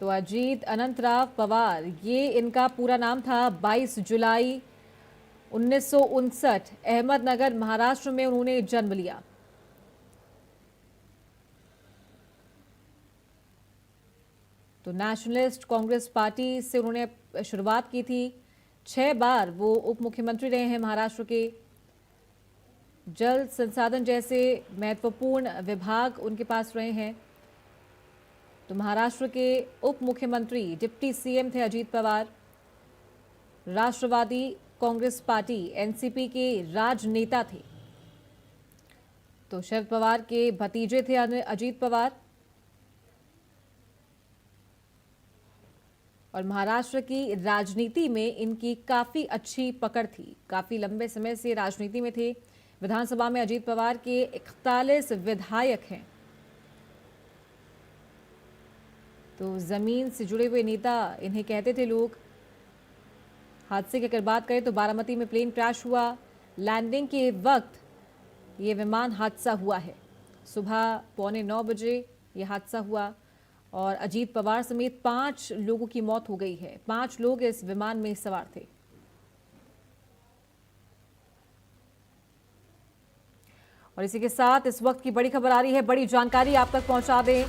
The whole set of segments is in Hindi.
तो अजीत अनंतराव पवार, ये इनका पूरा नाम था। 22 जुलाई 1959 अहमदनगर महाराष्ट्र में उन्होंने जन्म लिया। तो नेशनलिस्ट कांग्रेस पार्टी से उन्होंने शुरुआत की थी। 6 बार वो उप मुख्यमंत्री रहे हैं महाराष्ट्र के। जल संसाधन जैसे महत्वपूर्ण विभाग उनके पास रहे हैं। तो महाराष्ट्र के उप मुख्यमंत्री, डिप्टी सीएम थे अजीत पवार। राष्ट्रवादी कांग्रेस पार्टी एनसीपी के राजनेता थे। तो शरद पवार के भतीजे थे अजीत पवार। और महाराष्ट्र की राजनीति में इनकी काफी अच्छी पकड़ थी। काफी लंबे समय से राजनीति में थे। विधानसभा में अजीत पवार के 41 विधायक हैं। तो जमीन से जुड़े हुए नेता इन्हें कहते थे लोग। हादसे की अगर बात करें तो बारामती में प्लेन क्रैश हुआ। लैंडिंग के वक्त ये विमान हादसा हुआ है। सुबह 8:45 बजे ये हादसा हुआ और अजीत पवार समेत 5 लोगों की मौत हो गई है। 5 लोग इस विमान में सवार थे। और इसी के साथ इस वक्त की बड़ी खबर आ रही है, बड़ी जानकारी आप तक पहुंचा दें।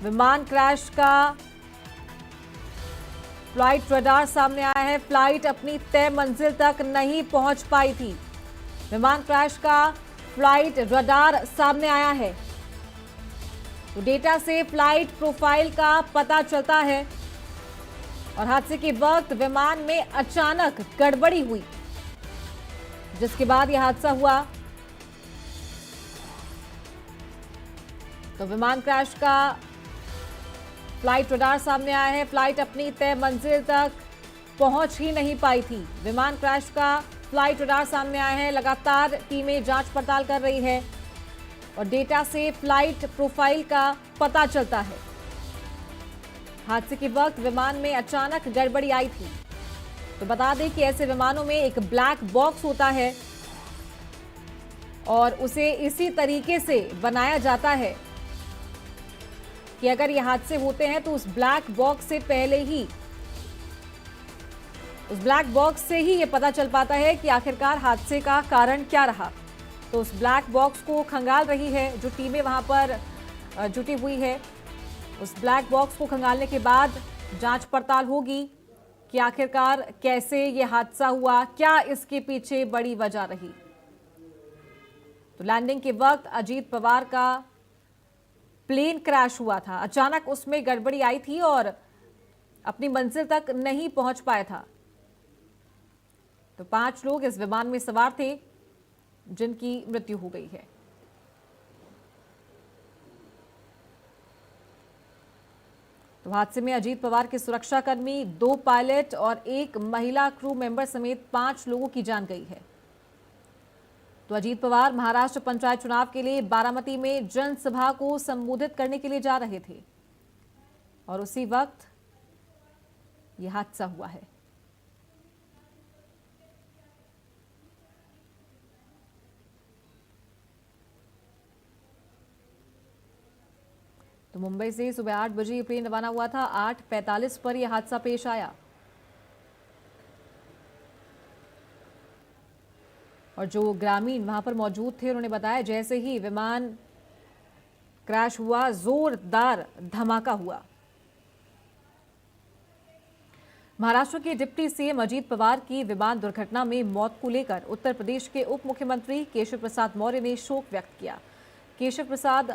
विमान क्रैश का फ्लाइट रडार सामने आया है। फ्लाइट अपनी तय मंजिल तक नहीं पहुंच पाई थी। विमान क्रैश का फ्लाइट रडार सामने आया है। तो डेटा से फ्लाइट प्रोफाइल का पता चलता है और हादसे के वक्त विमान में अचानक गड़बड़ी हुई, जिसके बाद यह हादसा हुआ। तो विमान क्रैश का फ्लाइट रडार सामने आया है। फ्लाइट अपनी तय मंजिल तक पहुंच ही नहीं पाई थी। विमान क्रैश का फ्लाइट रडार सामने आया है। लगातार टीमें जांच पड़ताल कर रही है और डेटा से फ्लाइट प्रोफाइल का पता चलता है। हादसे के वक्त विमान में अचानक गड़बड़ी आई थी। तो बता दें कि ऐसे विमानों में एक ब्लैक बॉक्स होता है और उसे इसी तरीके से बनाया जाता है कि अगर ये हादसे होते हैं तो उस ब्लैक बॉक्स से ही ये पता चल पाता है कि आखिरकार हादसे का कारण क्या रहा। तो उस ब्लैक बॉक्स को खंगाल रही है जो टीमें वहां पर जुटी हुई है। उस ब्लैक बॉक्स को खंगालने के बाद जांच पड़ताल होगी कि आखिरकार कैसे ये हादसा हुआ, क्या इसके पीछे बड़ी वजह रही। तो लैंडिंग के वक्त अजीत पवार का प्लेन क्रैश हुआ था। अचानक उसमें गड़बड़ी आई थी और अपनी मंजिल तक नहीं पहुंच पाया था। तो 5 लोग इस विमान में सवार थे जिनकी मृत्यु हो गई है। तो हादसे में अजीत पवार के सुरक्षाकर्मी, 2 पायलट और 1 महिला क्रू मेंबर समेत 5 लोगों की जान गई है। तो अजीत पवार महाराष्ट्र पंचायत चुनाव के लिए बारामती में जनसभा को संबोधित करने के लिए जा रहे थे और उसी वक्त यह हादसा हुआ है। तो मुंबई से सुबह 8 बजे ये प्लेन रवाना हुआ था। 8:45 पर यह हादसा पेश आया और जो ग्रामीण वहां पर मौजूद थे उन्होंने बताया जैसे ही विमान क्रैश हुआ, जोरदार धमाका हुआ। महाराष्ट्र के डिप्टी सीएम अजीत पवार की विमान दुर्घटना में मौत को लेकर उत्तर प्रदेश के उप मुख्यमंत्री केशव प्रसाद मौर्य ने शोक व्यक्त किया। केशव प्रसाद